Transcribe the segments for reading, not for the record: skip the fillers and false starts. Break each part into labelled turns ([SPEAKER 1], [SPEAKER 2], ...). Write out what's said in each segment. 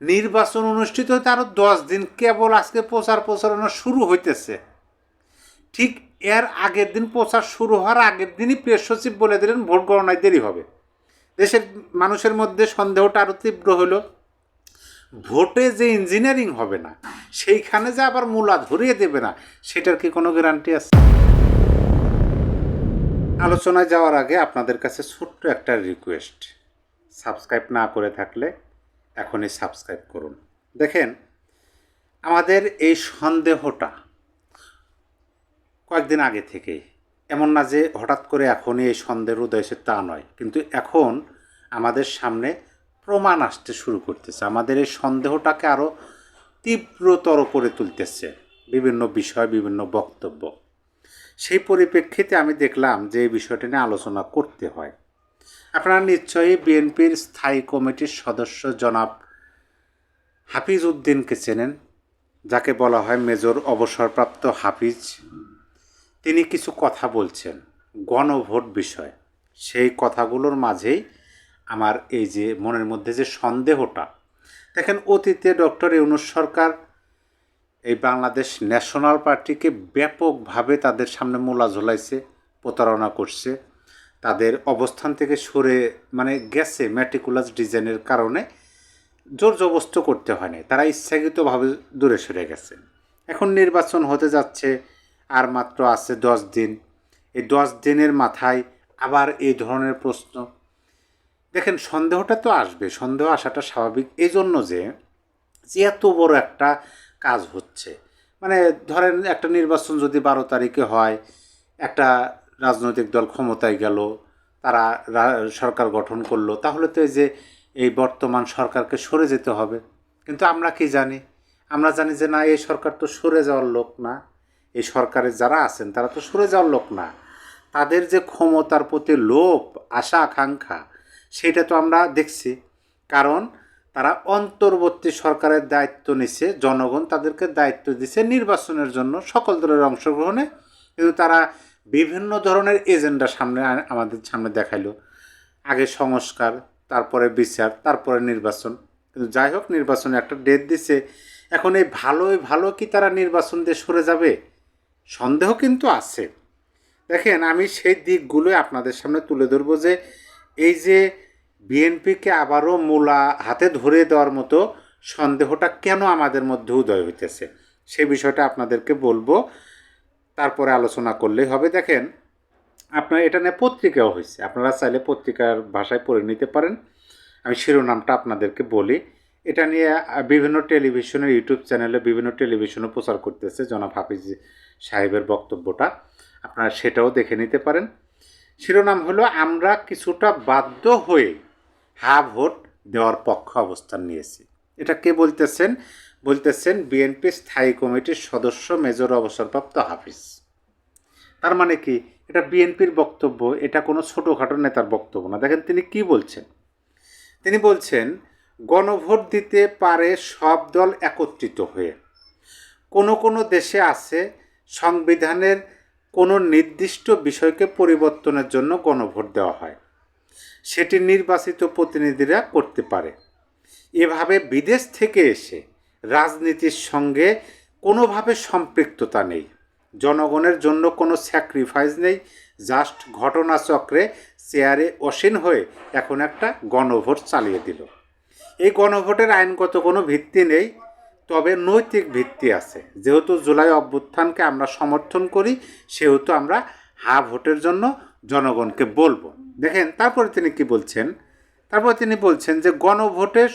[SPEAKER 1] নির্বাচন অনুষ্ঠিত হতে আরও 10 দিন, কেবল আজকে প্রচারণা শুরু হইতেছে। ঠিক এর আগের দিন, প্রচার শুরু হওয়ার আগের দিনই প্রেস সচিব বলে দিলেন ভোট গণনায় দেরি হবে। দেশের মানুষের মধ্যে সন্দেহটা আরও তীব্র হলো, ভোটে যে ইঞ্জিনিয়ারিং হবে না, সেইখানে যে আবার মূলা ধরিয়ে দেবে না, সেটার কি কোনো গ্যারান্টি আছে? আলোচনায় যাওয়ার আগে আপনাদের কাছে ছোট্ট একটা রিকোয়েস্ট, সাবস্ক্রাইব না করে থাকলে এখনই সাবস্ক্রাইব করুন। দেখেন, আমাদের এই সন্দেহটা কয়েকদিন আগে থেকেই, এমন না যে হঠাৎ করে এখনই এই সন্দেহের উদয় হয়েছে, তা নয়, কিন্তু এখন আমাদের সামনে প্রমাণ আসতে শুরু করতেছে, আমাদের এই সন্দেহটাকে আরও তীব্রতর করে তুলতেছে বিভিন্ন বিষয়, বিভিন্ন বক্তব্য। সেই পরিপ্রেক্ষিতে আমি দেখলাম যে এই বিষয়টি নিয়ে আলোচনা করতে হয়। আপনারা নিশ্চয়ই বিএনপির স্থায়ী কমিটির সদস্য জনাব হাফিজ উদ্দিনকে চেনেন, যাকে বলা হয় মেজর অবসরপ্রাপ্ত হাফিজ। তিনি কিছু কথা বলছেন গণভোট বিষয়। সেই কথাগুলোর মাঝেই আমার এই যে মনের মধ্যে যে সন্দেহটা, দেখেন অতীতে ডক্টর ইউনূস সরকার এই বাংলাদেশ ন্যাশনাল পার্টিকে ব্যাপকভাবে তাদের সামনে মূলা ঝোলাইছে, প্রতারণা করছে, তাদের অবস্থান থেকে সরে গেছে ম্যাটিকুলাস ডিজাইনের কারণে, জোর জবস্ত করতে হয়নি, তারা ইচ্ছাকৃতভাবে দূরে সরে গেছে। এখন নির্বাচন হতে যাচ্ছে, আর মাত্র আছে 10 দিন। এই 10 দিনের মাথায় আবার এই ধরনের প্রশ্ন। দেখেন, সন্দেহটা তো আসবে, সন্দেহ আসাটা স্বাভাবিক, এই জন্য যে এত বড় একটা কাজ হচ্ছে। ধরেন একটা নির্বাচন যদি 12 তারিখে হয়, একটা রাজনৈতিক দল ক্ষমতায় গেল, তারা সরকার গঠন করলো, তাহলে তো এই বর্তমান সরকারকে সরে যেতে হবে। কিন্তু আমরা কি জানি? আমরা জানি যে না, এই সরকার তো সরে যাওয়ার লোক না, এই সরকারে যারা আছেন তারা তো সরে যাওয়ার লোক না। তাদের যে ক্ষমতার প্রতি লোভ, আশা আকাঙ্ক্ষা, সেটা তো আমরা দেখছি। কারণ তারা অন্তর্বর্তী সরকারের দায়িত্ব নিছে, জনগণ তাদেরকে দায়িত্ব দিছে নির্বাচনের জন্য, সকল দলের অংশগ্রহণে। কিন্তু তারা বিভিন্ন ধরনের এজেন্ডা আমাদের সামনে দেখাইলো। আগে সংস্কার, তারপরে বিচার, তারপরে নির্বাচন। কিন্তু যাই হোক, নির্বাচনে একটা ডেট দিছে। এখন এই ভালো কি তারা নির্বাচন দিয়ে সরে যাবে? সন্দেহ কিন্তু আছে। দেখেন, আমি সেই দিকগুলোই আপনাদের সামনে তুলে ধরবো যে এই যে বিএনপিকে আবারও মূলা হাতে ধরে দেওয়ার মতো সন্দেহটা কেন আমাদের মধ্যে উদয় হইতেছে, সেই বিষয়টা আপনাদেরকে বলবো, তারপরে আলোচনা করলেই হবে। দেখেন, আপনার এটা নিয়ে পত্রিকাও হয়েছে, আপনারা চাইলে পত্রিকার ভাষায় পড়ে নিতে পারেন। আমি শিরোনামটা আপনাদেরকে বলি। এটা নিয়ে বিভিন্ন টেলিভিশনের, ইউটিউব চ্যানেলে বিভিন্ন টেলিভিশনও প্রচার করতেছে জনাব হাফিজ সাহেবের বক্তব্যটা, আপনারা সেটাও দেখে নিতে পারেন। শিরোনাম হলো, আমরা কিছুটা বাধ্য হয়ে ভোট দেওয়ার পক্ষে অবস্থান নিয়েছি। এটা কে বলতেছেন? বলতেছেন বিএনপি স্থায়ী কমিটির সদস্য মেজর অবসরপ্রাপ্ত হাফিজ। তার মানে কি? এটা বিএনপির বক্তব্য, এটা কোনো ছোটোখাটো নেতার বক্তব্য না। দেখেন তিনি কি বলছেন। তিনি বলছেন, গণভোট দিতে পারে সব দল একত্রিত হয়ে। কোনো দেশে আছে সংবিধানের কোনো নির্দিষ্ট বিষয়কে পরিবর্তনের জন্য গণভোট দেওয়া হয়, সেটি নির্বাচিত প্রতিনিধিরা করতে পারে। এভাবে বিদেশ থেকে এসে রাজনীতির সঙ্গে কোনোভাবে সম্পৃক্ততা নেই, জনগণের জন্য কোনো স্যাক্রিফাইস নেই, জাস্ট ঘটনাচক্রে চেয়ারে অসীন হয়ে এখন একটা গণভোট চালিয়ে দিল। এই গণভোটের আইনগত কোনো ভিত্তি নেই, তবে নৈতিক ভিত্তি আছে। যেহেতু জুলাই অভ্যুত্থানকে আমরা সমর্থন করি, সেহেতু আমরা ভোটের জন্য জনগণকে বলবো। দেখেন, তারপরে তিনি কি বলছেন? তারপর তিনি বলছেন যে গণভোটের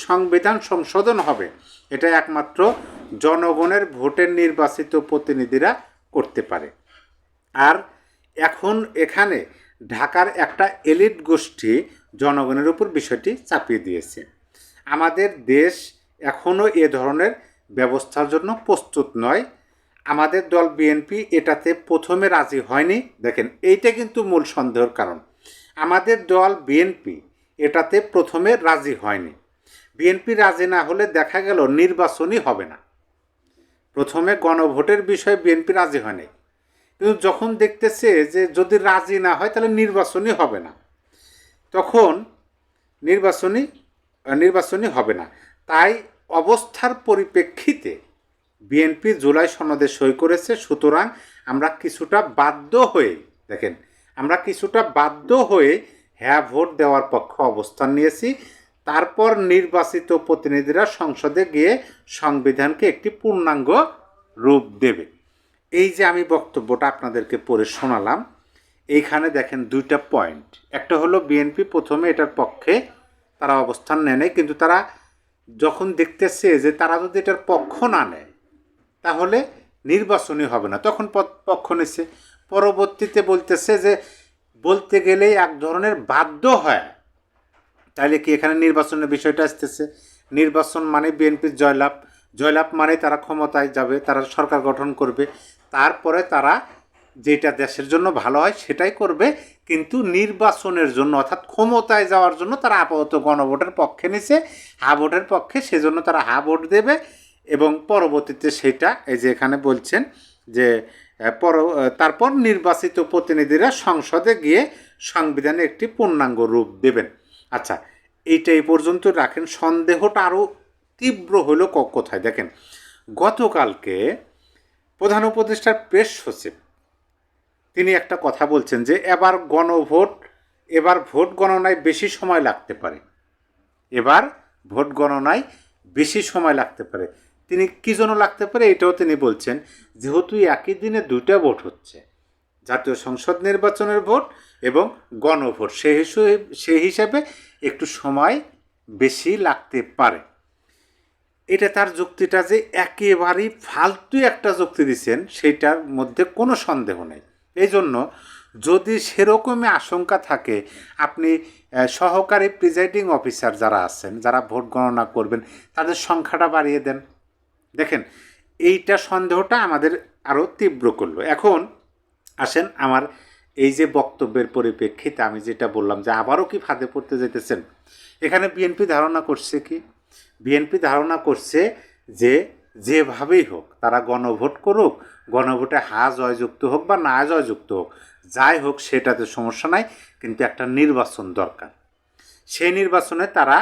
[SPEAKER 1] সংবিধান সংশোধন হবে, এটা একমাত্র জনগণের ভোটের নির্বাচিত প্রতিনিধিরা করতে পারে। আর এখন এখানে ঢাকার একটা এলিট গোষ্ঠী জনগণের উপর বিষয়টি চাপিয়ে দিয়েছে। আমাদের দেশ এখনও এ ধরনের ব্যবস্থার জন্য প্রস্তুত নয়। আমাদের দল বিএনপি এটাতে প্রথমে রাজি হয়নি। দেখেন, এইটা কিন্তু মূল সন্দেহের কারণ। আমাদের দল বিএনপি এটাতে প্রথমে রাজি হয়নি। বিএনপি রাজি না হলে দেখা গেল নির্বাচনই হবে না। প্রথমে গণভোটের বিষয়ে বিএনপি রাজি হয়নি, কিন্তু যখন দেখতেছে যে যদি রাজি না হয় তাহলে নির্বাচনই হবে না, তখন নির্বাচনই হবে না, তাই অবস্থার পরিপ্রেক্ষিতে বিএনপি জুলাই সনদে সই করেছে, সুতরাং আমরা কিছুটা বাধ্য হয়ে, দেখেন, আমরা কিছুটা বাধ্য হয়ে হ্যাঁ ভোট দেওয়ার পক্ষে অবস্থান নিয়েছি। তারপর নির্বাচিত প্রতিনিধিরা সংসদে গিয়ে সংবিধানকে একটি পূর্ণাঙ্গ রূপ দেবে। এই যে আমি বক্তব্যটা আপনাদেরকে পড়ে শোনালাম, এইখানে দেখেন দুইটা পয়েন্ট। একটা হলো বিএনপি প্রথমে এটার পক্ষে তারা অবস্থান নেয় নাই, কিন্তু তারা যখন দেখতেছে যে তারা যদি এটার পক্ষ না নেয় তাহলে নির্বাচনই হবে না, তখন পক্ষ নিচ্ছে। পরবর্তীতে বলতেছে যে বলতে গেলেই এক ধরনের বাধ্য হয়। তাইলে কি এখানে নির্বাচনের বিষয়টা আসতেছে? নির্বাচন মানে বিএনপির জয়লাভ, জয়লাভ মানে তারা ক্ষমতায় যাবে, তারা সরকার গঠন করবে, তারপরে তারা যেটা দেশের জন্য ভালো হয় সেটাই করবে। কিন্তু নির্বাচনের জন্য অর্থাৎ ক্ষমতায় যাওয়ার জন্য তারা আপাতত গণভোটের পক্ষে নিছে, হা ভোটের পক্ষে, সেজন্য তারা হা ভোট দেবে। এবং পরবর্তীতে সেটা এই যে এখানে বলছেন যে তারপর নির্বাচিত প্রতিনিধিরা সংসদে গিয়ে সংবিধানে একটি পূর্ণাঙ্গ রূপ দেবেন। আচ্ছা, এইটা এই পর্যন্ত রাখেন। সন্দেহটা আরও তীব্র হলো কোথায় দেখেন, গতকালকে প্রধান উপদেষ্টার প্রেস সচিব তিনি একটা কথা বলছেন যে এবার ভোট গণনায় বেশি সময় লাগতে পারে, এবার ভোট গণনায় বেশি সময় লাগতে পারে। তিনি কী জন্য লাগতে পারে এটাও তিনি বলছেন, যেহেতু একই দিনে দুইটা ভোট হচ্ছে, জাতীয় সংসদ নির্বাচনের ভোট এবং গণভোট, সেই হিসাবে একটু সময় বেশি লাগতে পারে। এটা তার যুক্তিটা যে একেবারেই ফালতু একটা যুক্তি দিচ্ছেন, সেইটার মধ্যে কোনো সন্দেহ নেই। এই জন্য যদি সেরকমই আশঙ্কা থাকে, আপনি সহকারী প্রিজাইডিং অফিসার যারা আছেন, যারা ভোট গণনা করবেন, তাদের সংখ্যাটা বাড়িয়ে দেন। দেখেন, এইটা সন্দেহটা আমাদের আরও তীব্র করলো। এখন আসেন আমার এই যে বক্তব্যের পরিপ্রেক্ষিতে আমি যেটা বললাম যে আবারও কি ফাঁদে পড়তে যেতেছেন, এখানে বিএনপি ধারণা করছে কি? বিএনপি ধারণা করছে যে যেভাবেই হোক তারা গণভোট করুক, গণভোটে হা জয়যুক্ত হোক বা না জয়যুক্ত হোক, যাই হোক সেটাতে সমস্যা নাই, কিন্তু একটা নির্বাচন দরকার। সেই নির্বাচনে তারা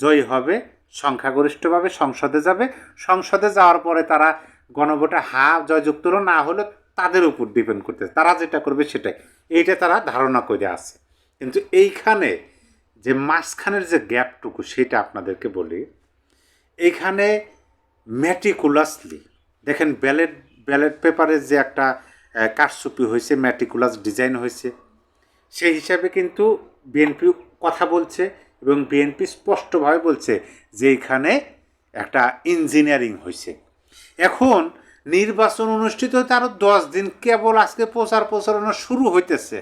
[SPEAKER 1] জয়ী হবে, সংখ্যাগরিষ্ঠভাবে সংসদে যাবে, সংসদে যাওয়ার পরে তারা গণভোটে হা জয়যুক্ত হলো, না হলে তাদের উপর ডিপেন্ড করতেছে, তারা যেটা করবে সেটাই। এইটা তারা ধারণা করে আছে। কিন্তু এইখানে যে মাঝখানের যে গ্যাপটুকু সেটা আপনাদেরকে বলি। এইখানে ম্যাটিকুলাসলি দেখেন, ব্যালেট পেপারে যে একটা কারচুপি হয়েছে, ম্যাটিকুলাস ডিজাইন হয়েছে, সেই হিসাবে কিন্তু বিএনপি কথা বলছে এবং বিএনপি স্পষ্টভাবে বলছে যে এখানে একটা ইঞ্জিনিয়ারিং হয়েছে। এখন নির্বাচন অনুষ্ঠিত হতে আরও 10 দিন, কেবল আজকে প্রচারণা শুরু হইতেছে।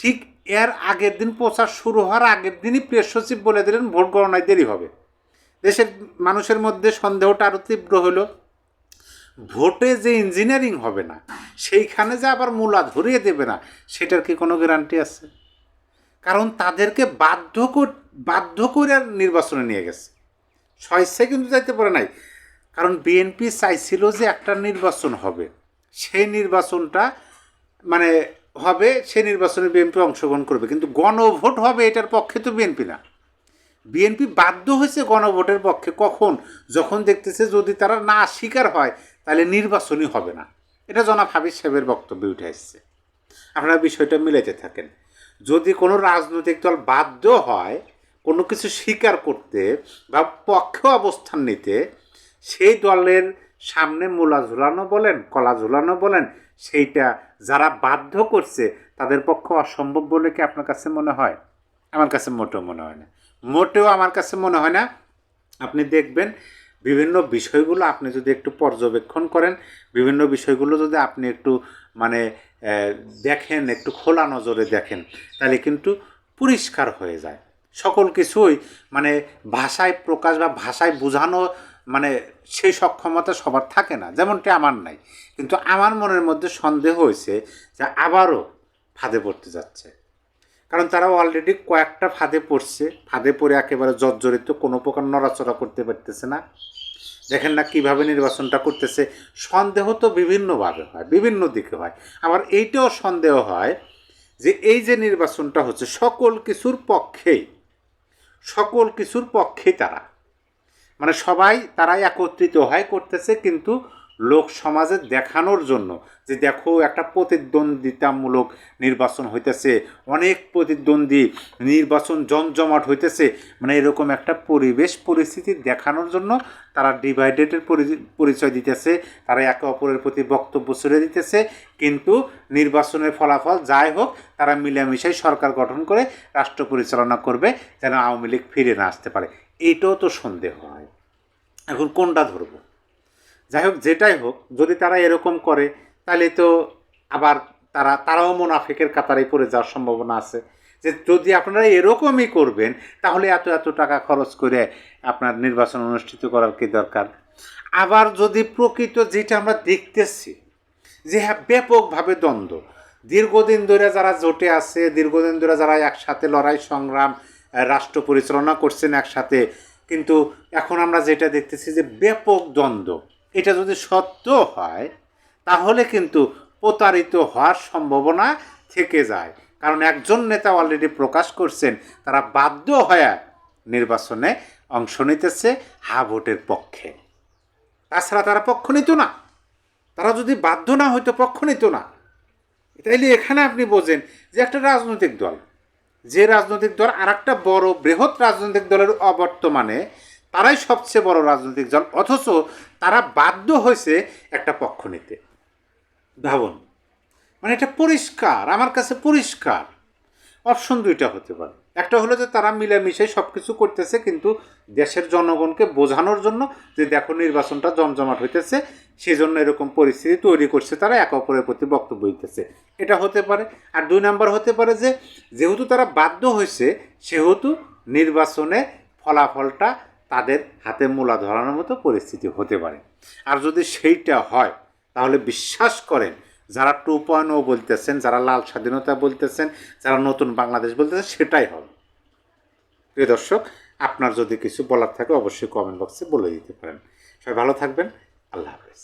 [SPEAKER 1] ঠিক এর আগের দিন, প্রচার শুরু হওয়ার আগের দিনই প্রেস সচিব বলে দিলেন ভোট গণনায় দেরি হবে। দেশের মানুষের মধ্যে সন্দেহটা আরও তীব্র হলো, ভোটে যে ইঞ্জিনিয়ারিং হবে না, সেইখানে যে আবার মূলা ধরিয়ে দেবে না, সেটার কি কোনো গ্যারান্টি আছে? কারণ তাদেরকে বাধ্য করে নির্বাচনে নিয়ে গেছে, স্বেচ্ছায় কিন্তু যাইতে পারে নাই। কারণ বিএনপি চাইছিল যে একটা নির্বাচন হবে, সেই নির্বাচনটা মানে হবে, সেই নির্বাচনে বিএনপি অংশগ্রহণ করবে, কিন্তু গণভোট হবে এটার পক্ষে তো বিএনপি না। বিএনপি বাধ্য হয়েছে গণভোটের পক্ষে কখন? যখন দেখতেছে যদি তারা না স্বীকার হয় তাহলে নির্বাচনই হবে না। এটা জনাব হাবিব সাহেবের বক্তব্যে উঠে আসছে। আপনারা বিষয়টা মিলাইতে থাকেন। যদি কোনো রাজনৈতিক দল বাধ্য হয় কোনো কিছু স্বীকার করতে বা পক্ষে অবস্থান নিতে, সেই দলের সামনে মূলা ঝুলানো বলেন, কলা ঝুলানো বলেন, সেইটা যারা বাধ্য করছে তাদের পক্ষে অসম্ভব বলে কি আপনার কাছে মনে হয়? আমার কাছে মোটেও মনে হয় না, মোটেও আমার কাছে মনে হয় না। আপনি দেখবেন বিভিন্ন বিষয়গুলো আপনি যদি একটু পর্যবেক্ষণ করেন, বিভিন্ন বিষয়গুলো যদি আপনি একটু মানে দেখেন, একটু খোলা নজরে দেখেন, তাহলে কিন্তু পরিষ্কার হয়ে যায় সকল কিছুই। মানে ভাষায় প্রকাশ বা ভাষায় বোঝানো মানে সেই সক্ষমতা সবার থাকে না, যেমনটি আমার নাই। কিন্তু আমার মনের মধ্যে সন্দেহ হয়েছে যে আবারও ফাঁদে পড়তে যাচ্ছে। কারণ তারা অলরেডি কয়েকটা ফাঁদে পড়ছে, ফাঁদে পড়ে একেবারে জর্জরিত, কোনো প্রকার নড়াচড়া করতে পারতেছে না। দেখেন না কীভাবে নির্বাচনটা করতেছে। সন্দেহ তো বিভিন্নভাবে হয়, বিভিন্ন দিকে হয়। আবার এইটাও সন্দেহ হয় যে এই যে নির্বাচনটা হচ্ছে সকল কিছুর পক্ষেই তারা। মানে সবাই তারা একত্রিত হয় করতেছে, কিন্তু লোক সমাজে দেখানোর জন্য যে দেখো একটা প্রতিদ্বন্দ্বিতামূলক নির্বাচন হইতেছে, অনেক প্রতিদ্বন্দ্বী, নির্বাচন জমজমাট হইতেছে, মানে এরকম একটা পরিবেশ পরিস্থিতি দেখানোর জন্য তারা ডিভাইডেডের পরিচয় দিতেছে, তারা একে অপরের প্রতি বক্তব্য ছেড়ে দিতেছে। কিন্তু নির্বাচনের ফলাফল যাই হোক, তারা মিলেমিশে সরকার গঠন করে রাষ্ট্র পরিচালনা করবে, যেন আওয়ামী লীগ ফিরে না আসতে পারে। এইটাও তো সন্দেহ হয়। এখন কোনটা ধরবো? যাই হোক, যেটাই হোক, যদি তারা এরকম করে তাহলে তো আবার তারাও মুনাফিকের কাতারে পড়ে যাওয়ার সম্ভাবনা আছে, যে যদি আপনারা এরকমই করবেন তাহলে এত এত টাকা খরচ করে আপনার নির্বাচন অনুষ্ঠিত করার কি দরকার? আবার যদি প্রকৃত যেটা আমরা দেখতেছি যে হ্যাঁ ব্যাপকভাবে দ্বন্দ্ব, দীর্ঘদিন ধরে যারা জোটে আছে, দীর্ঘদিন ধরে যারা একসাথে লড়াই সংগ্রাম রাষ্ট্র পরিচালনা করছেন একসাথে, কিন্তু এখন আমরা যেটা দেখতেছি যে ব্যাপক দ্বন্দ্ব, এটা যদি সত্য হয় তাহলে কিন্তু প্রতারিত হওয়ার সম্ভাবনা থেকে যায়। কারণ একজন নেতা অলরেডি প্রকাশ করছেন তারা বাধ্য হয়ে নির্বাচনে অংশ নিতেছে হা ভোটের পক্ষে, তাছাড়া তারা পক্ষ নিত না। তারা যদি বাধ্য না হইতো পক্ষ নিত না। তাইলে এখানে আপনি বোঝেন যে একটা রাজনৈতিক দল, যে রাজনৈতিক দল আর একটা বড় বৃহৎ রাজনৈতিক দলের অবর্তমানে তারাই সবচেয়ে বড় রাজনৈতিক দল, অথচ তারা বাধ্য হয়েছে একটা পক্ষ নিতে। ভাবুন, মানে এটা পরিষ্কার, আমার কাছে পরিষ্কার। অপশন দুইটা হতে পারে, একটা হলো যে তারা মিলেমিশে সব কিছু করতেছে কিন্তু দেশের জনগণকে বোঝানোর জন্য যে দেখো নির্বাচনটা জমজমাট হইতেছে, সেজন্য এরকম পরিস্থিতি তৈরি করছে, তারা একে অপরের প্রতি বক্তব্য দিতেছে, এটা হতে পারে। আর দুই নাম্বার হতে পারে যে যেহেতু তারা বাধ্য হয়েছে সেহেতু নির্বাচনে ফলাফলটা তাদের হাতে মূলা ধরানোর মতো পরিস্থিতি হতে পারে। আর যদি সেইটা হয় তাহলে বিশ্বাস করেন, যারা 2.0 বলতেছেন, যারা লাল স্বাধীনতা বলতেছেন, যারা নতুন বাংলাদেশ বলতেছেন, সেটাই হবে। প্রিয় দর্শক, আপনার যদি কিছু বলার থাকে অবশ্যই কমেন্ট বক্সে বলে দিতে পারেন। সবাই ভালো থাকবেন। আল্লাহ হাফেজ।